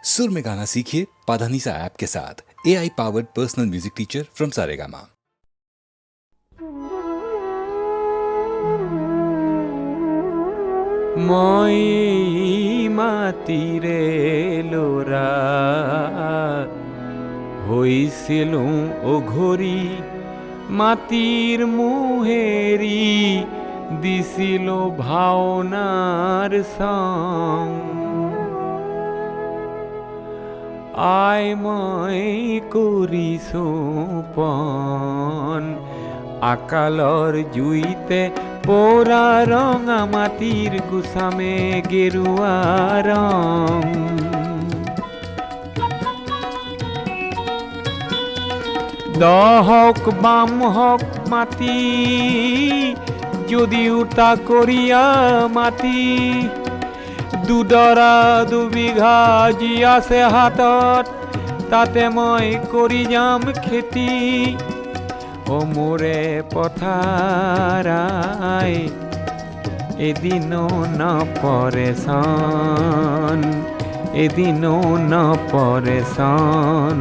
सुर में गाना सीखिए पाधानीसा ऐप के साथ। AI powered personal music teacher from Saregama. মই মাতিৰে লৰা হৈছিলো অঘৰী মাটিৰ মোহেৰি দিছিলো ভাওনাৰ সং আই মই কৰিছো পন আকালৰ জুইতে পোৰা ৰঙা মাটিৰ কুচামে গেৰুৱা ৰং দহক বাম হক মাটি যদিও তাকৰীয়া মাটি দুডৰা দুবিঘা যি আছে হাতত তাতে মই কৰি যাম খেতি ও মোৰে পথাৰাই এদিনো নপৰে চন এদিনো নপৰে চন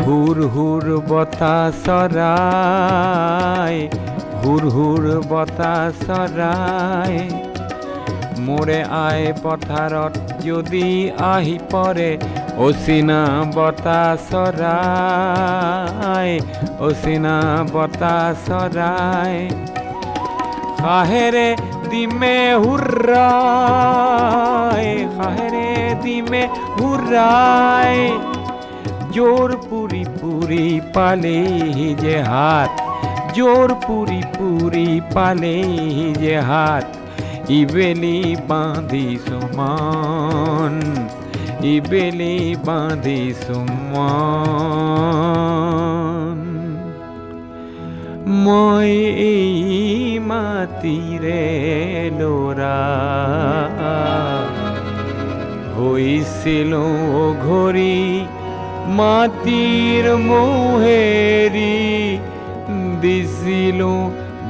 হুৰ হুৰ বতাহ চৰাই হুৰ হুৰ বতাহ চৰাই মোৰে আই পথাৰত যদি আহি পৰে অচিনা বতাহ চৰাই অচিনা বতাহ চৰাই খাহেৰে দিমে হুৰাই খাহেৰে দিমে হুৰাই জোর পুরি পুরি পালে যে হাত জোর পুরি পুরি পালে যে হাত ইবেলি বাঁধি সুমন ইবেলি বাঁধি সুমন মই এই মাটিৰে লৰা হৈছিলো ঘড়ী মাটিৰ মোহেৰি দিছিলো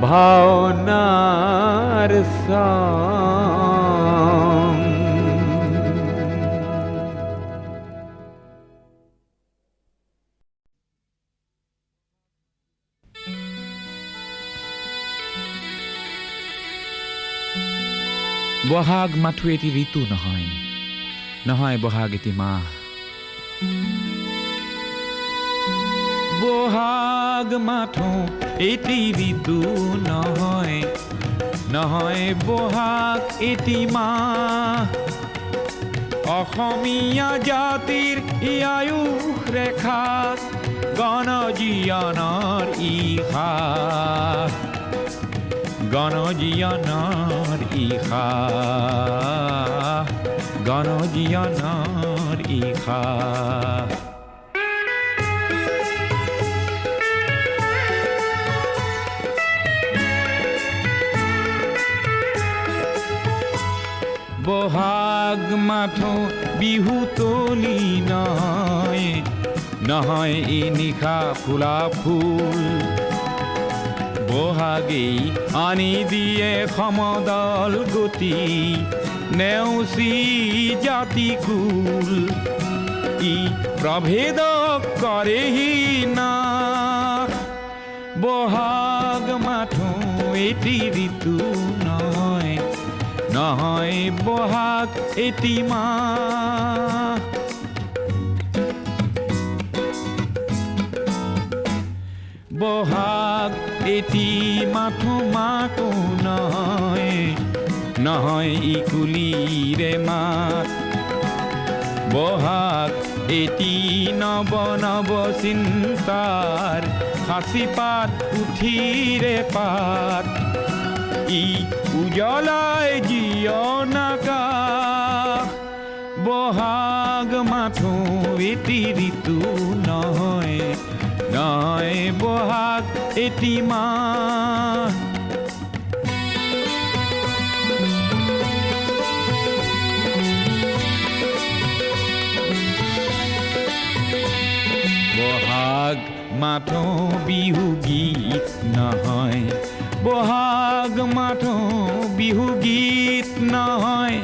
ভাওনাৰ সং বহাগ মাথো এটি ঋতু নহয় নহয় বহাগ এটি মাহ বহাগ মাথো এটি ঋতু নহয় নহয় বহাগ এটি মাহ অসমীয়া জাতিৰ আয়ুস ৰেখা গণজীৱনৰ ইশা গণজীৱনৰ ইশা গণজীৱনৰ ইশা বহাগ মাথো বিহু তলি নহয় নহয় এই নিশা ফুলা ফুল বহাগেই আনি দিয়ে সমদল গতি নেওচি জাতি কুল ই প্ৰভেদ কৰেহি নাশ বহাগ মাথো এটি ঋতু নহয় নহয় বহাগ এটি মাহ বহাগ এটি মাথো মাকো নহয় নহয় ইকুলিৰে মাত বহাগ এটি নৱ নৱ চিন্তাৰ সাঁচি পাত পুথিৰে পাত ই উজ্বলাই জীৱন আকাশ বহাগ মাথো এটি ঋতু নহয় নহয় বহাগ এটি মাহ বহাগ মাথো বিহু গীত নহয় বিহু গীত নহয়,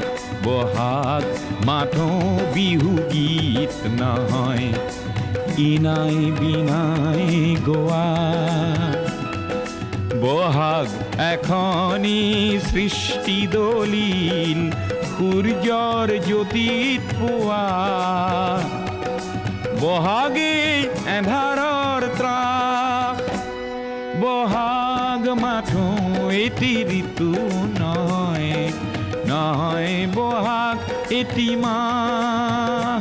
বহাগ মাথো বিহু গীত নহয়, ইনাই বিনাই গোৱা। বহাগ এখনি সৃষ্টি দলিল, সূৰ্যৰ জ্যোতিত পোৱা। বহাগে এন্ধাৰৰ ত্ৰাস, বহাগ মাথো এটি ঋতু নহয়, নহয় বহাগ এটি মাহ।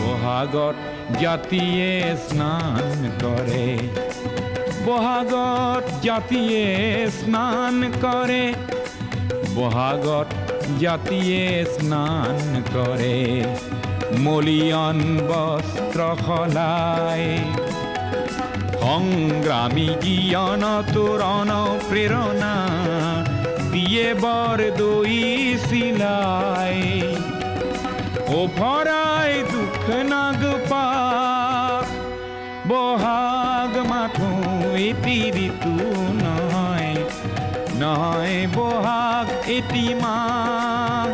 বহাগত জাতিয়ে স্নান কৰে, বহাগত জাতিয়ে স্নান কৰে, বহাগত জাতিয়ে স্নান কৰে, মলিয়ন বস্ত্ৰ সলায়। সংগ্ৰামী জীয়ন তোৰণ প্ৰেৰণা, দিয়ে বৰ দৈ চিলাই। ওফৰাই দুখ নাগপাশ, বহাগ মাথো এটি ঋতু নহয়, নহয় বহাগ এটি মাহ।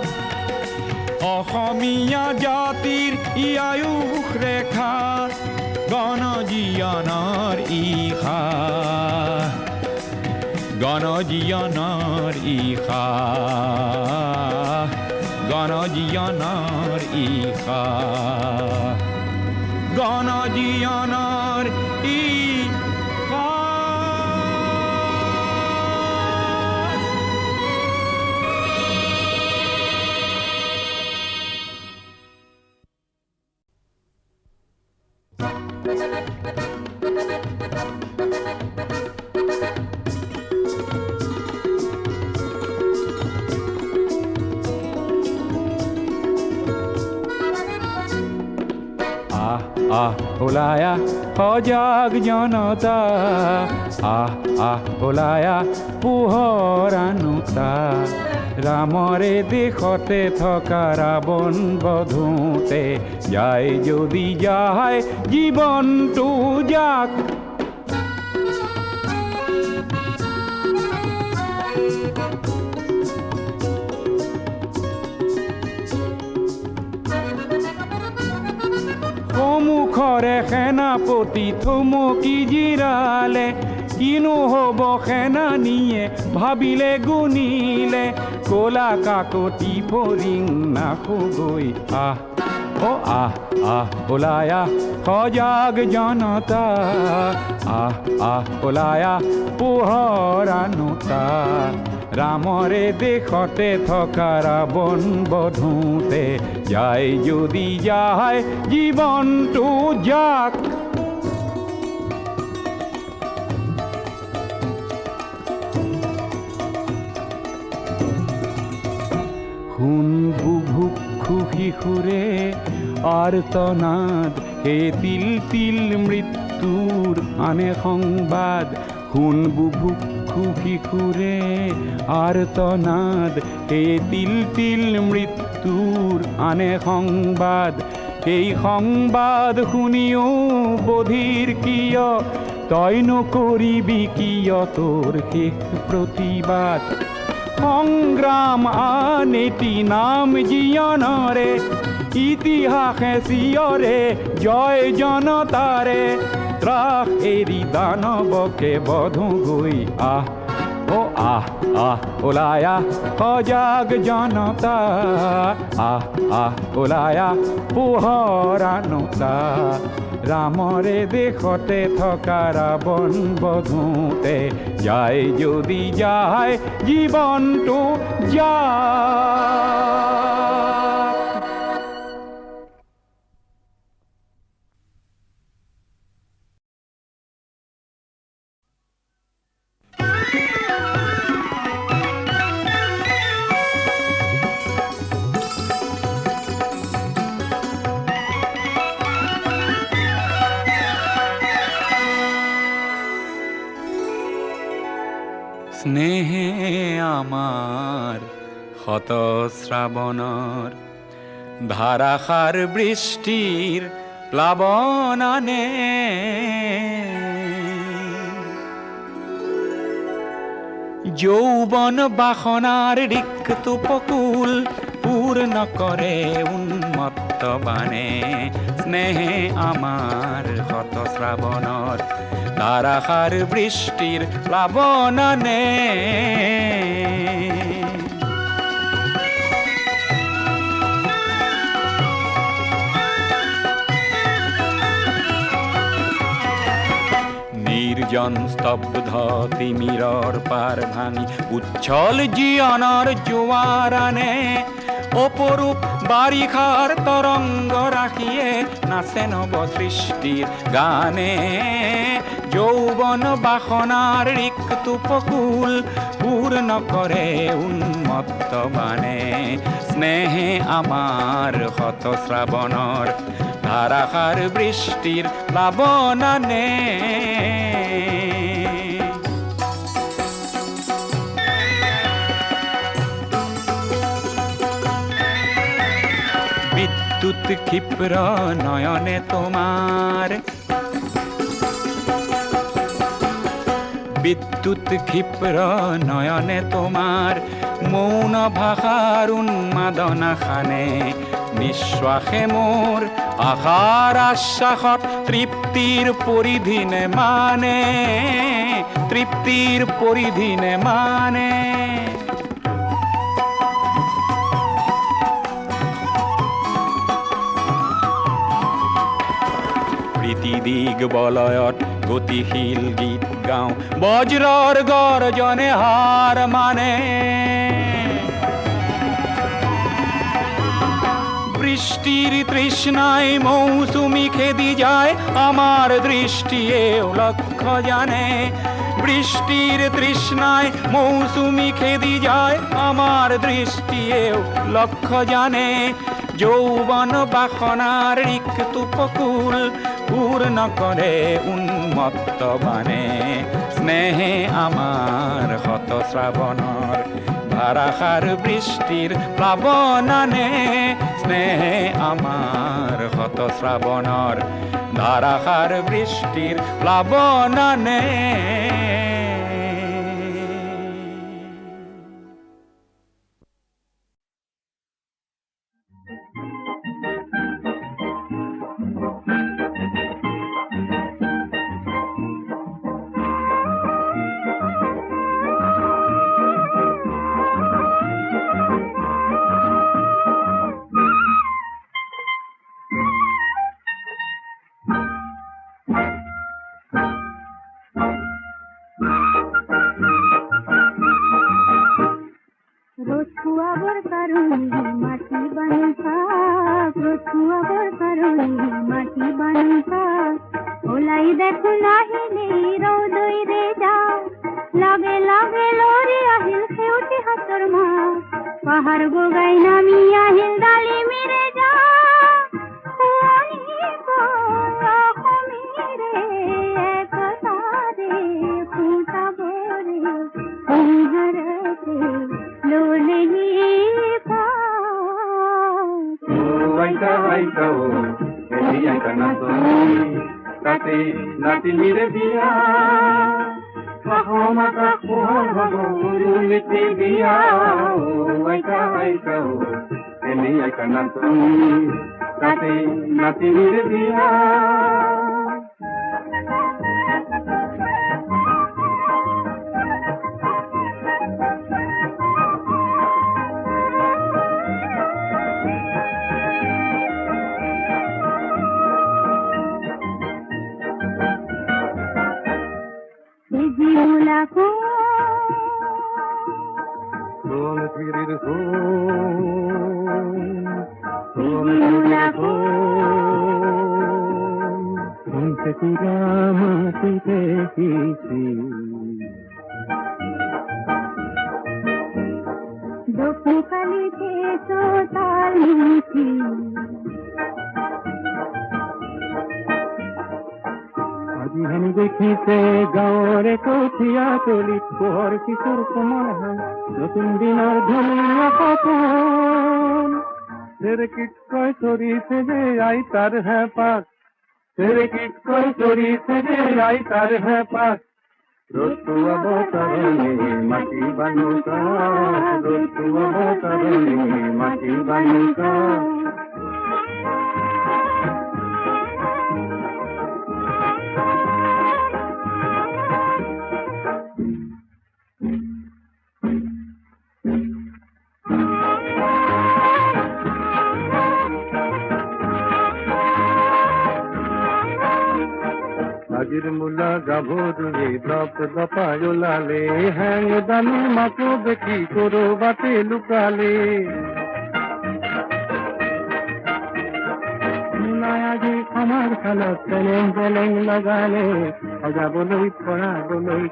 অসমীয়া জাতিৰ ই আয়ুস ৰেখা, গণজীয়নৰ ঈশা, গণজীয়নৰ ঈশা, গণজীয়নৰ ঈশা, গণজীয়নৰ ঈশা। ওলায়া সজাগ জনতা, ওলায়া পোহৰ আনোতা। ৰামৰে দেশতে থকা ৰাৱণ বধোতে, যায় যদি যায় জীৱনটো যাক। সন্মুখৰে সেনাপতি থমকি জিৰালে, কিনো হ'ব সেনানীয়ে ভাবিলে গুণিলে। কলা কাকতি ফৰিং নাখোগৈ, ওলায়া সজাগ জনতা, ওলায়া পোহৰ আনোতা। ৰামৰে দেশতে থকা ৰাৱণ বধোতে, যায় যদি যায় জীৱনটো যাক। শুন বুভুক্ষু শিশুৰে আৰ্তনাদ, হে তিল তিল মৃত্যুৰ আনে সংবাদ। শুন বুভুক্ষু শিশুৰে আৰ্তনাদ, হে তিল তিল মৃত্যুৰ আনে সংবাদ। এই সংবাদ শুনিও বধিৰ কিয়, তই নকৰিবি কিয় তোৰ শেষ প্ৰতিবাদ। সংগ্ৰাম আন এটি নাম জীয়নৰে, ইতিহাসে চিয়ৰে জয় জনতাৰে। ত্ৰাস এৰি দানৱকে বধো গৈ, ওলায়া সজাগ জনতা, ওলায়া পোহৰ আনোতা। ৰামৰে দেশতে থকা ৰাৱণ বধোতে, যায় যদি যায় জীৱনটো যাক। স্নেহে আমার শত শ্রাবণৰ, ধাৰাসাৰ বৃষ্টিৰ প্লাৱন আনে। যৌবন বাসনার রিক্ত উপকূল পূর্ণ করে উন্মত্ত বানে স্নেহে আমার হত শ্রাবণর ধারাসার বৃষ্টির প্লাবননে নির্জন স্তব্ধ তিমিরর পার ভাঙি উচ্ছল জীবনের জোয়ারানে অপরূপ বারিখার তরঙ্গ রাখিয়ে নাচে নব সৃষ্টির গানে যৌবন বাসনার রিক্ত উপকূল পূর্ণ করে উন্মত্ত বানে স্নেহে আমার হত শ্রাবণর ধারাসার বৃষ্টির প্লাবননে বিদ্যুৎ ক্ষিপ্র নয়নে তোমার বিদ্যুৎ ক্ষিপ্র নয়নে তোমার মৌন ভাষার উন্মাদনা খানে নিঃশ্বাসে মোর আশার আশ্বাসত তৃপ্তির পরিধিনে মানে তৃপ্তির পরিধিনে মানে দিগ বলয়ত গতিশীল গীত গাও বজ্রর গর্জনে হার মানে বৃষ্টির তৃষ্ণায় মৌসুমি খেদি যায় আমার দৃষ্টি এও লক্ষ্য জানে বৃষ্টির তৃষ্ণায় মৌসুমি খেদি যায় আমার দৃষ্টি এও লক্ষ্য জানে যৌবন বাসনার রিক্ত উপকূল পূর্ণ করে উন্মত্ত বানে স্নেহে আমার হত শ্রাবণর ধারাসার বৃষ্টির প্লাবননে স্নেহে আমার হত শ্রাবণর ধারাসার বৃষ্টির প্লাবননে পাহাড় গোগাই নামিয়া হিল ডালি মেরে যা নাতি মিরে দিয়া মাতা কুহর ভগু নীতি দিয়া আইকা আইকা এলি আইকা না তুমি তাতে নাতি মিরে দিয়া দেখিছে গাঁৱৰে কঠীয়া তলিত পোহৰ কিশোৰ কোমল হাল নতুন দিনৰ ধুনীয়া সপোন চেৰেকিতকৈ চৰিছে যে আইতাৰ হেঁপাহ চেৰেকিতকৈ চৰিছে যে আইতাৰ হেঁপাহ ऋतु अवतरणे माटी बानुका ऋतु अवतरणे माटी बानुका আজির মূলা গাভরুরে দপ দপায় লালে হ্যাং দানু মাকো বেটি করো বাতে লুকালে মুলায়াজি আমার খালত চেলেং চেলেং লাগালে সজাবলৈ পৰাবলৈ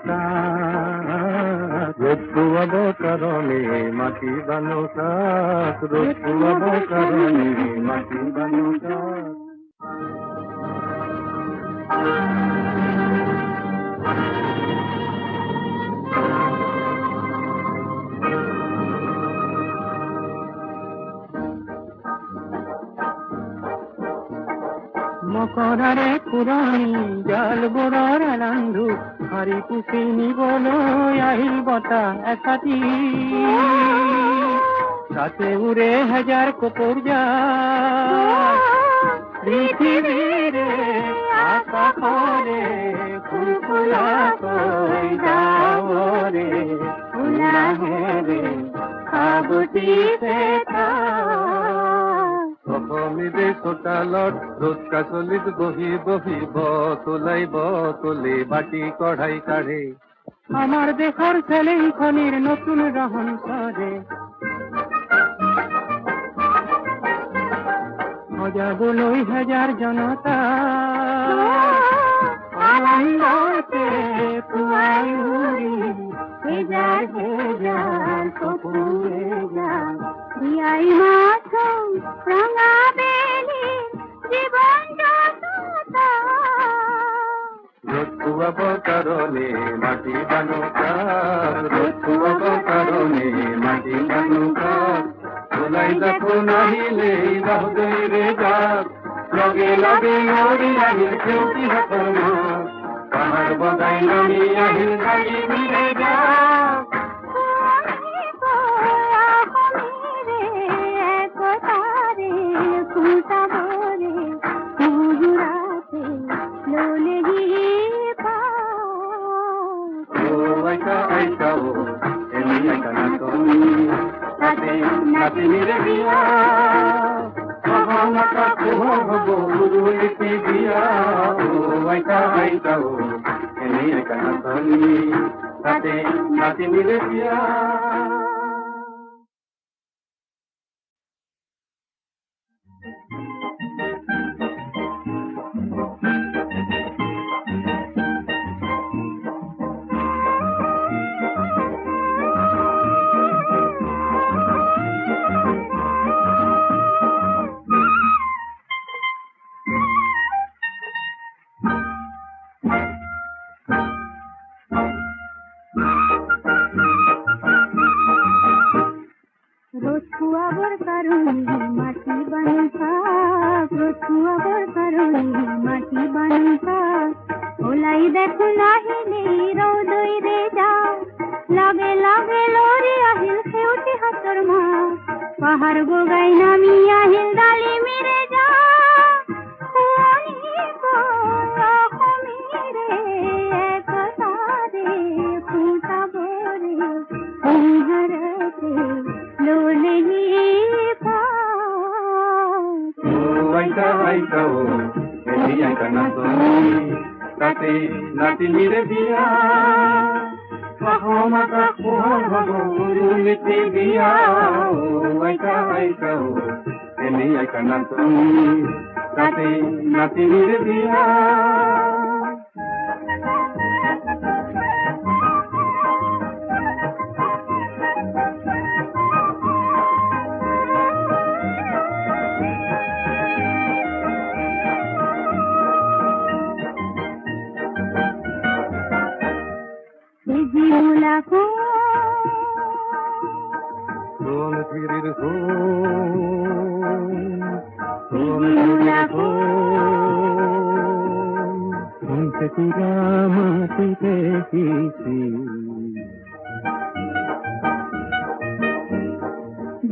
ঋতু অৱতৰণে মাটি বানুকা ঋতু অৱতৰণে মাটি বানুকা মকরারে পুরাণী জল বড়র রান্ধু হরি পুষি নিবলৈ আহিল বতা একাতি তাতে উড়ে হাজার কপুর যায় পৃথিবীরে আকাশরে ফুলফুলা কই যাওরে ফুলাহেরে খাবুটিতে অসমীৰে চোতালত ৰ'দ কাচলিত বহি বহিব তোলে বাটি কঢ়াই কাঢ়ে আমাৰ দেশৰ চেলেংখনিৰ নতুন ৰহন কৰে সজাবলৈ হাজাৰ জনতা আনন্দতে পুৱাই উৰি হেজাৰ হেজাৰ সপোনে যায় বিয়াই মাথোঁ ৰঙা বেলি জীৱন যততা ঋতু অৱতৰণে মাটি বানুকা ঋতু অৱতৰণে মাটি বানুকা ওলাই দেখো নাহিলে বাহুদৈৰে যাক লগে লগে নৰি আহিল সেউটি হাতৰ মাক পাহাৰ বগাই নামি আহিল গাড়ী মিৰে যাক নাতিনিৰে বিয়া মহামাতা পোহৰ হব গুৰুলিপি বিয়া আইতা আইতা এনেই একা নাচনি তাতে নাতিনিৰে বিয়া ওলাই দেখো নাহিলে রৌদৈরে যাও লগে লগে লরি আহিল সেউটি হাতর মা পাহাড় বগাই নামি আহিল ডালি মিরে যা তাতে নাতিনিৰে বিয়া মহামাতা পোহৰ হব গুৰুলিপি বিয়া আইতা আইতা এনেই আইতা নাচনি তাতে নাতিনিৰে বিয়া সেটিরা মাটিতে শিশি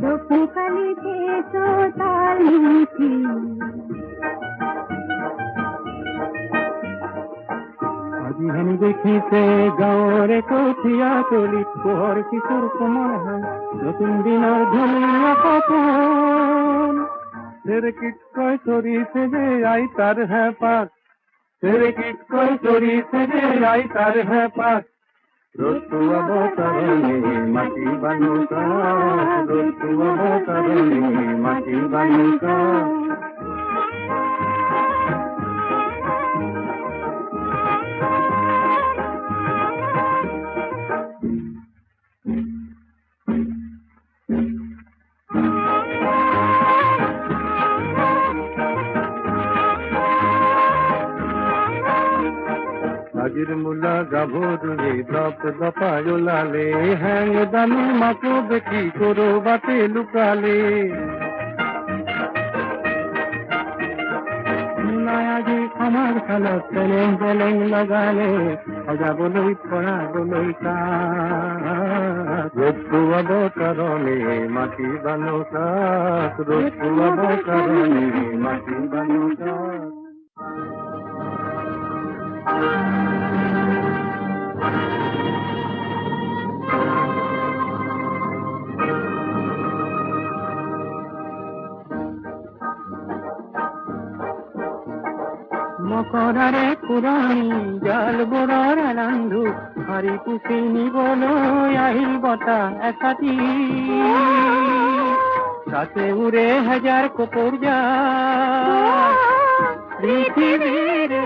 দোকালিতে তো তাল মিছি আজি হেনি দেখিছে গাঁৱৰে কঠীয়া তলিত পোহৰ কিশোৰ কোমল হয় নতুন দিনৰ ধুনীয়া সপোন চেৰেকিত কৈ চৰিছে যে আই তাৰ হেঁপাহ চেৰেকিত কৈ চৰিছে যে আই তাৰ হেঁপাহ ৰোজটো অৱতৰণে মাটি বানুকা ৰোজটো অৱতৰণে মাটি বানুকা আজিৰ মূলা গাভৰুৱে দপ দপাই ওলালে হেং দামী মাকো দেখি কৰবাতে লুকালে মূলাই আজি আমাৰ খালত চেলেং চেলেং লগালে সজাবলৈ পৰাবলৈ কাক ৰূপটো অৱতৰণে মাটি বানুকাক ৰূপটো অৱতৰণে মাটি বানুকাক মকৰাৰে পুৰণি জালবোৰৰ ৰান্ধো হাৰি পুচি নিবলৈ আহিল বতাহ এচাতি তাতে উৰে হাজাৰ কপোৰ যায় পৃথিৱীৰে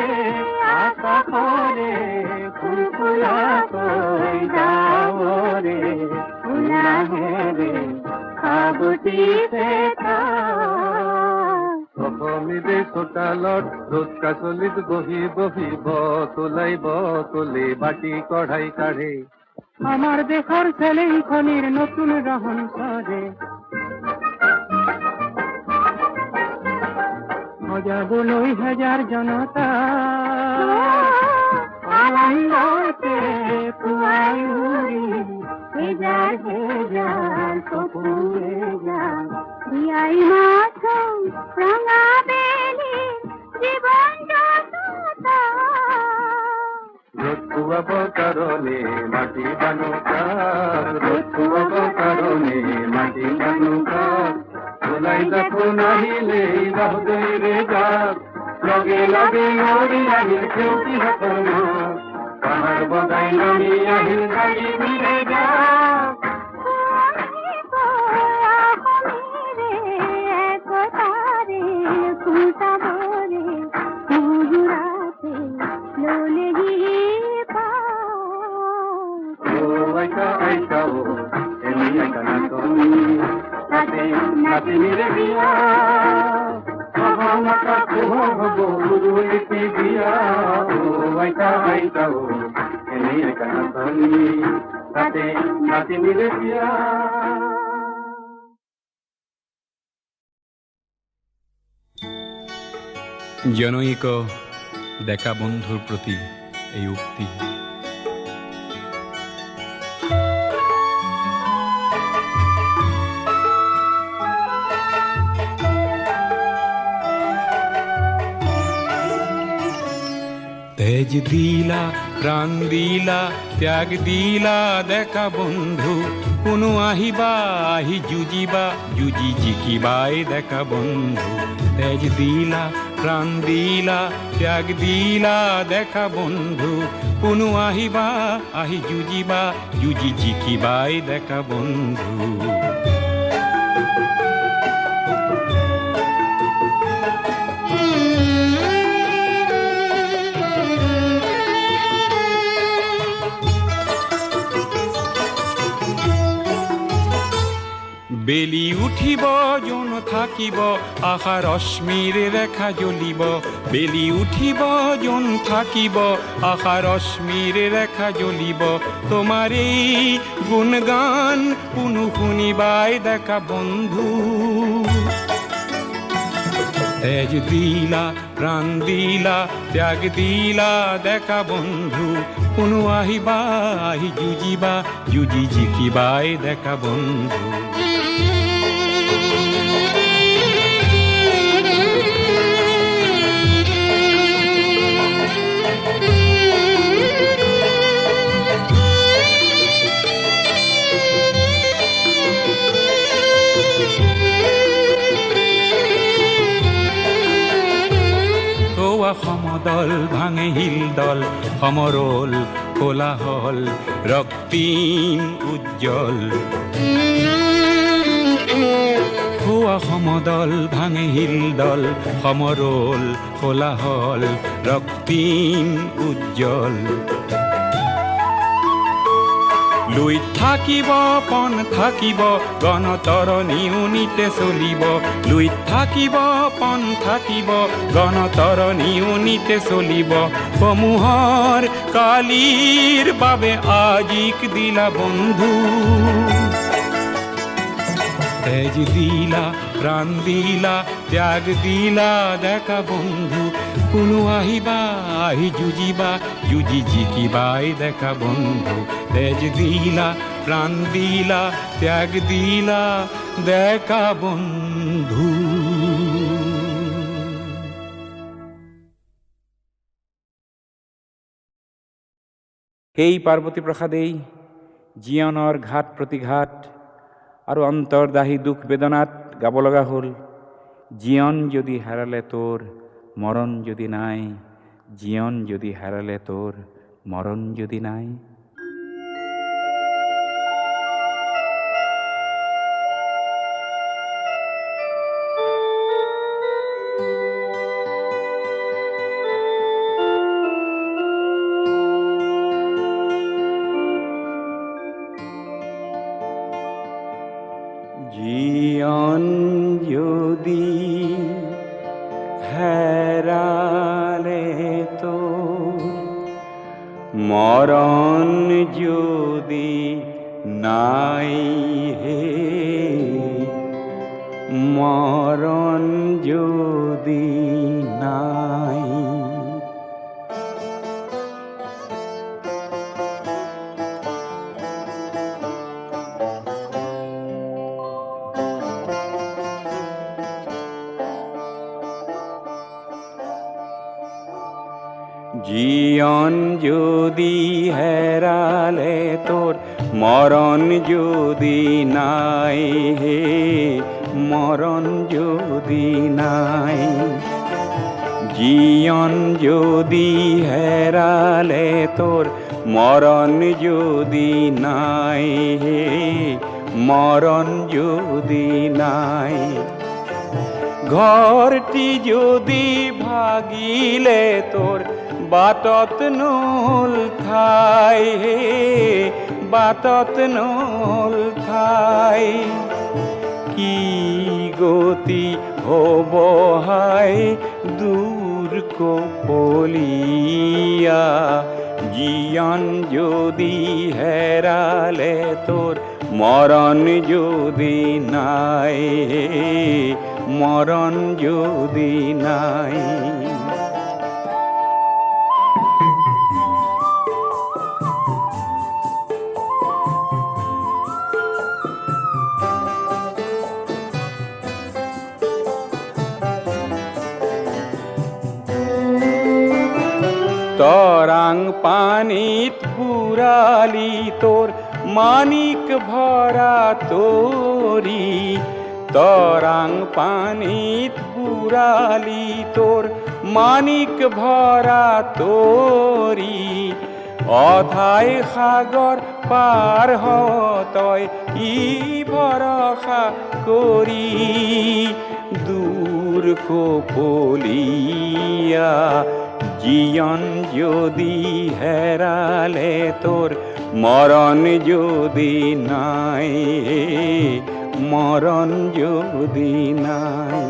আকাশৰে ফুলফুলাকৈ যাৱৰে উলাহেৰে সাবুতিছে অসমীৰে চোতালত ৰ'দ কাচলিত বহি বহি বতলাইব তোলে বাটি কঢ়াই কাঢ়ে আমাৰ দেশৰ চেলেংখনিৰ নতুন ৰহন কৰে সজাবলৈ হাজাৰ জনতা আনন্দতে পুৱাই উৰি হেজাৰ হেজাৰ চকুৰে যাম বিয়াই মাথোঁ ৰঙা বেলি জীৱন যততা ৰ'দ পুৱাব কাৰণে মাটি বানুকা ৰ'দ পুৱাব কাৰণে মাটি বানুকা ওলাই দেখোন আহিলে ৰহদৈৰে যাক লগে লগে নৰি আহিল সেউতীহঁতৰ মাক পাহাৰ বগাই নামি আহিল গাড়ী মিৰে যাক একতাৰে ফুটাবৰে মধুৰাতে ললেহি আইতা আইতা ও এনে আইতা নাটনি তাতে নাতিনিৰে বিয়া মহামাতা পোহৰ হ'ব গুৰুলিপি বিয়া ও আইতা আইতা ও এনে আইতা নাটনি তাতে নাতিনিৰে বিয়া জনৈক ডেকা বন্ধুৰ প্ৰতি এই উক্তি তেজ দিলা প্ৰাণ দিলা ত্যাগ দিলা ডেকা বন্ধু কোনো আহিবা আহি যুঁজিবা যুঁজি জিকিবাই ডেকা বন্ধু তেজ দিলা প্ৰাণ দিলা ত্যাগ দিলা ডেকা বন্ধু কোনো আহিবা আহি যুঁজিবা যুঁজি জিকিবাই ডেকা বন্ধু বেলি উঠিব জন থাকিব আশা ৰশ্মিৰ ৰেখা জ্বলিব বেলি উঠিব জন থাকিব আশা ৰশ্মিৰ ৰেখা জ্বলিব তোমাৰ এই গুণগান কোনো শুনিবাই ডেকা বন্ধু তেজ দিলা প্রাণ দিলা ত্যাগ দিলা দেখা বন্ধু কোনো আহিবা আহি যুজিবা যুজি জিকিবাই দেখা বন্ধু সমদল ভাঙে হিল দল সমরল কোলাহল রক্তিম উজ্জ্বল খোয়া সমদল ভাঙে হিল দল সমরল কোলাহল রক্তিম উজ্জ্বল লুই থাকিব পণ থাকিব গণতৰণী উনিতে চলিব লুই থাকিব পণ থাকিব গণতৰণী উনিতে চলিব সমূহৰ কালিৰ বাবে আজিক দিলা বন্ধু তেজ দিলা প্রাণ দিলা ত্যাগ দিলা দেখা বন্ধু কোনো আহিবা আহি যুজিবা যুজি জিকিবাই দেখা বন্ধু তেজ দিলা প্রাণ দিলা ত্যাগ দিলা দেখা বন্ধু এই পাৰ্বতী প্ৰসাদেই জীৱনৰ ঘাট প্ৰতিঘাত আৰু অন্তৰ্দাহী দুখ বেদনাত গাব লগা হ'ল জীৱন যদি হেৰালে তোৰ মৰণ যদি নাই জীৱন যদি হেৰালে তোৰ মৰণ যদি নাই জীবন যদি হেরালে তো মরণ যদি নাই হে মরণ যদি নাই জীবন যদি হেরালে তোর মরণ যদি নাই হে মরণ যদি নাই জীবন যদি হেরালে তোর মরণ যদি নাই হে মরণ যদি নাই ঘরটি যদি ভাগিলে তোর বাটত নল ঠাই হে বাটত নল ঠাই কি গতি হব হাই দূর কপলিয়া জীবন যদি হেরালে তোর মরণ যদি নাই মরণ যদি নাই তরাং পানিত বুড়ালি তোর মানিক ভরা তোরি তরাং পানিত বুড়ালি তোর মানিক ভরা তোরি অথাই সাগর পার হতয় কি ভরসা করি দূর কপলিয়া জীবন যদি হেরালে তোর মরণ যদি নাই মরণ যদি নাই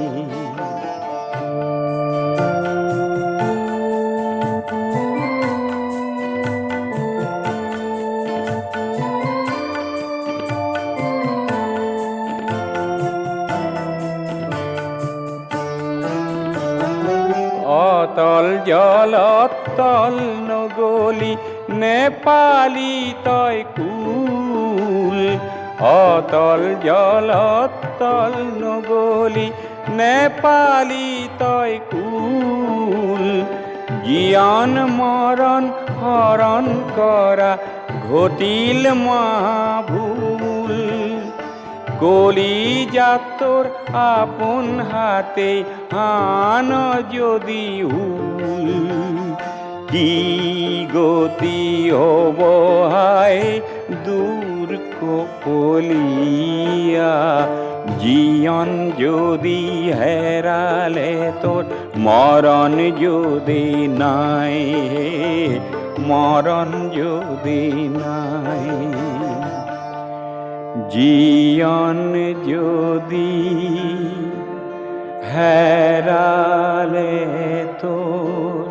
জলতল নগলি নেপালী তই কুল অতল জলতল নগলি নেপালী তই কুল জীয়ন মৰণ হৰণ কৰা ঘটিল মহাভুল কলি যাতোর আপন হাতে আন যদি হুল কি গতি হব হায় দূর কপলিয়া জীয়ন যদি হেরালে তোর মরণ যদি নাই মরণ যদি নাই জীয়ন যদি হেরালে তোর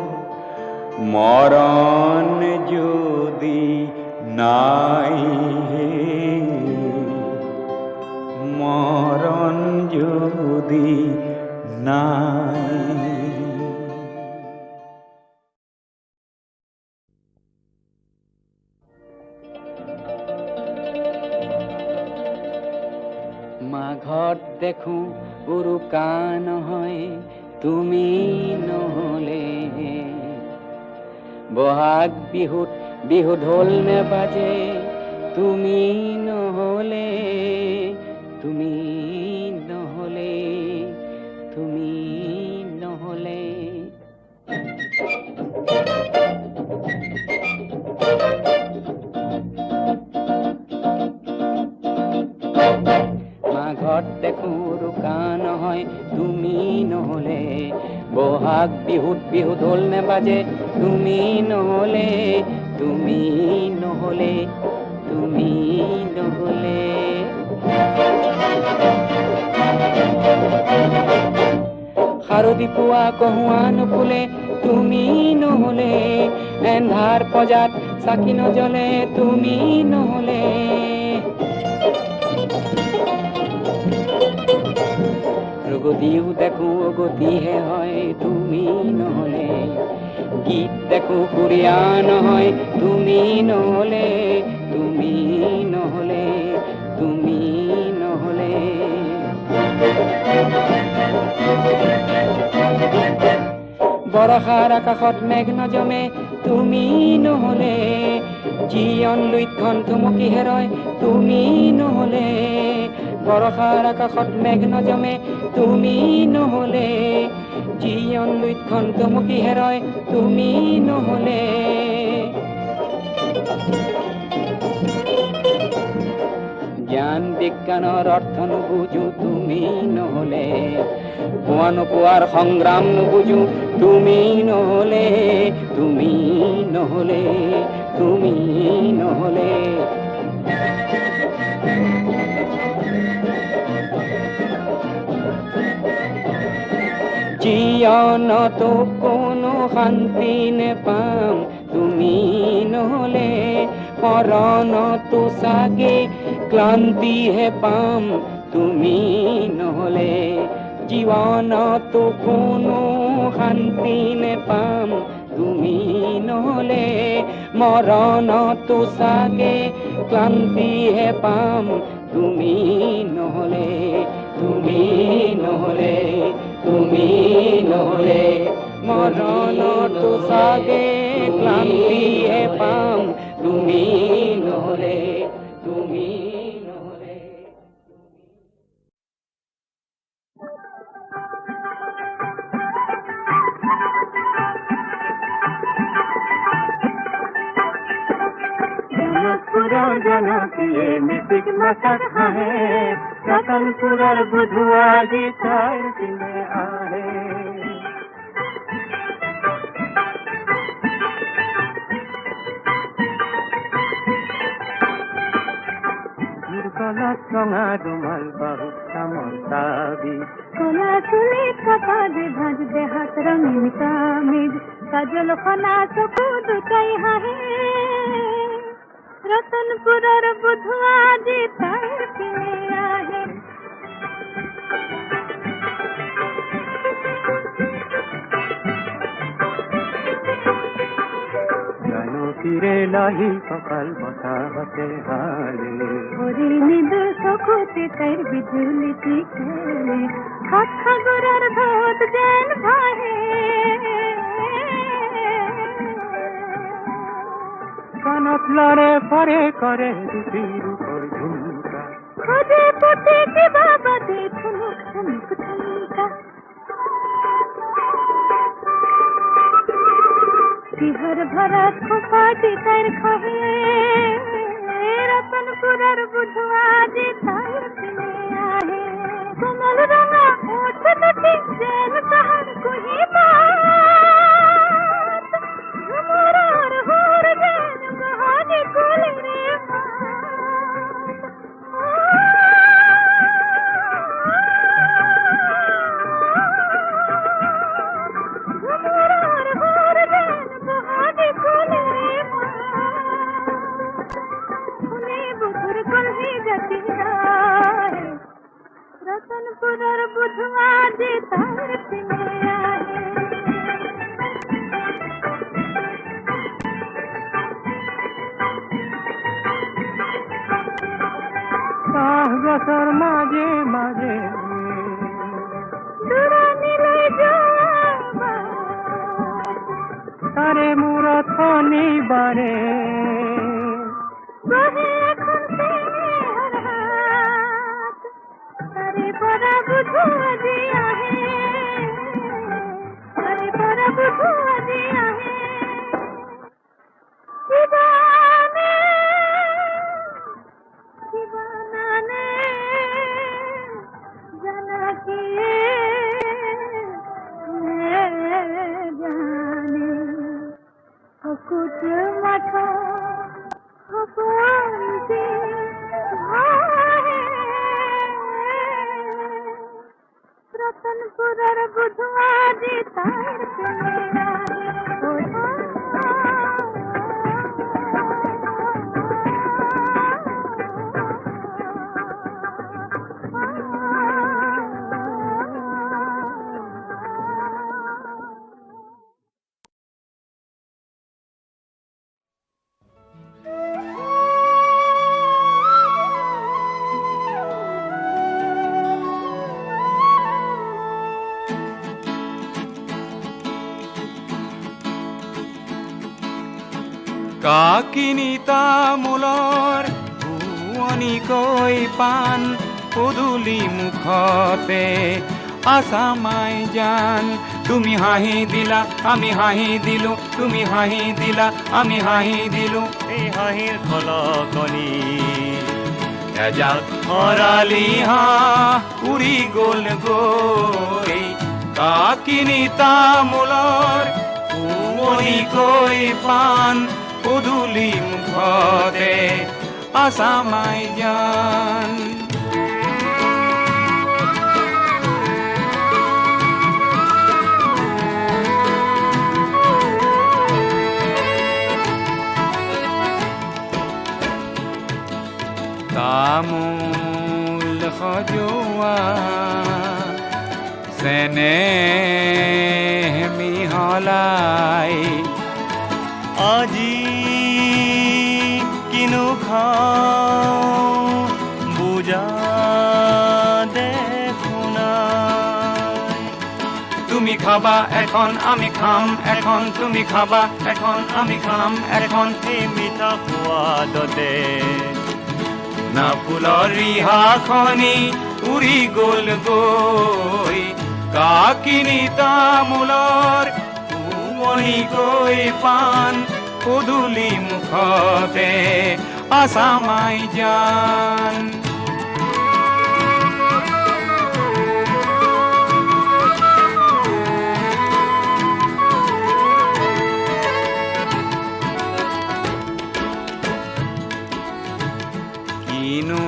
মরণ যদি নাই মরণ যদি নাই মাঘত দেখো উৰুকা নহয় তুমি নহলে বহাগ বিহুত বিহু ঢোল নেবাজে তুমি নহলে তুমি নহলে তুমি নহলে মাঘত দেখো উৰুকা নহয় তুমি নহলে বহাগ বিহুত বিহু ঢোল নেবাজে তুমি নহলে তুমি নহলে তুমি নহলে শাৰদী পুৱা কহুৱা নুফুলে তুমি নহলে এন্ধাৰ পজাত চাকি নজ্বলে তুমি নহলে গতিও দেখো গতিহে হয় তুমি নহলে গীত দেখো সুৰীয়া নহয় তুমি নহলে তুমি নহলে তুমি নহলে বৰষাৰ আকাশত মেঘ নজমে তুমি নহলে জীয়ন লুইতখন থুমুকি হেৰয় তুমি নহলে বৰষাৰ আকাশত মেঘ নজমে তুমি নহলে জীয়ন লুইতখন থুমুকি হেৰয় তুমি নহলে জ্ঞান বিজ্ঞানৰ অৰ্থ নুবুজো তুমি নহলে পোৱা নোপোৱাৰ সংগ্ৰাম নুবুজো তুমি নহলে তুমি নহলে তুমি নহলে জীয়নতো কোনো শান্তি নেপাম তুমি নহলে মৰণতো চাগে ক্লান্তিহে পাম তুমি নহলে জীৱনতো কোনো শান্তি নেপাম তুমি নহলে মৰণতো চাগে ক্লান্তিহে পাম তুমি নহলে তুমি নহলে তুমি নহলে মৰণতো চাগে ক্লান্তিহে পাম তুমি নহলে তুমি নহলে जनकपुरा जनकिए मिसिक मसक है रतनपुरर बुधुआ जी तार दिले आहे गलत रंगा रुमाल बहुत कमर ताबी कोला चुली कपाले भाज दे हाथ रंगीन कामिज काजल खना चको दुकाई हाहे रतनपुरर बुधवा जी तार किने आहे ফিরে লাহি সকাল বসাতে হালে ওরে নিদু সখুতে তার বিজুলিটি খেলে হাত খাগরার ধত যেন ভাহে কানত লড়ে পরে করে রুটির উপর ঝুমকা খোঁজে পথে কি বাবা দে ঠুনুক ঠুনুক ঠুমকা बिहर भरा खुफाटी कर खहे रतनपुरर बुधवा जे तार पिने आहे कमल रंगा ओठ नटी जैन सहर कुही बात झुमरार होर जैन बहाने कोले रे झुमरार होर जैन बहाने कोले रे उन्हें बुधुर कल्ही जती राहे रतनपुरर बुधवा जे तार पिने आहे কাহ গছর মাঝে মাঝে দুরানি লই যাবা তারে মুরত শনিবারে বহে এখন তের হাত তারে পরা বুধুয়া যে আহে তারে পরা বুধুয়া যে আহে দিবানে দিবানানে জানা কি জানে कुछ मठो हपनते भाहे रतनपुरर बुधवा जे तार पिने কাকিনি তামোলৰ শুৱনিকৈ পাণ পদূলি মুখতে আছামাই জান তুমি হাঁহি দিলা আমি হাঁহি দিলো তুমি হাঁহি দিলা আমি হাঁহি দিলো এই হাঁহিৰ খলকনি এজাক হৰালি হাঁহ উৰি গ'ল গৈ কাকিনি তামোলৰ শুৱনিকৈ পাণ পদূলি মুখতে আছামাই জান তামোল সজোৱা চেনেহ মিহলাই আজি কিনো খাওঁ বুজা দেখোনাই তুমি খাবা এখন আমি খাম এখন তুমি খাবা এখন আমি খাম এখন এই মিঠা সোৱাদতে না ফুলৰ ৰিহাখনি উৰি গ'ল গৈ কাকিনি তামোলৰ শুৱনিকৈ পাণ পদূলি মুখতে আছামাই জান কিনো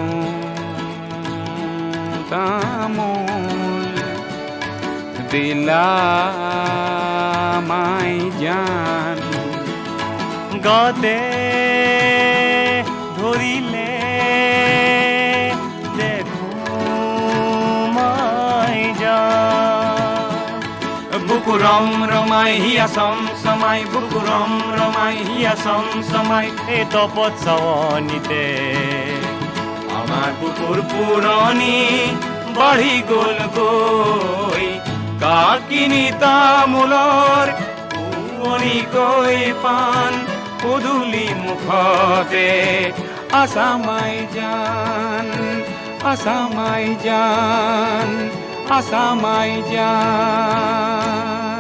তামোল দিলা মাই জান গাতে ধৰিলে দেখো মাই যা বুকু ৰম ৰমাই হিয়া চম চমাই বুকু ৰম ৰমাই হিয়া চম চমাই এই তপত চাৱনিতে আমাৰ বুকুৰ পুৰণি বাঢ়ি গ'ল গৈ কাকিনি তামোলৰ পুৰণিকৈ পাণ পদূলি মুখতে আছামাই জান আছামাই জান আছামাই জান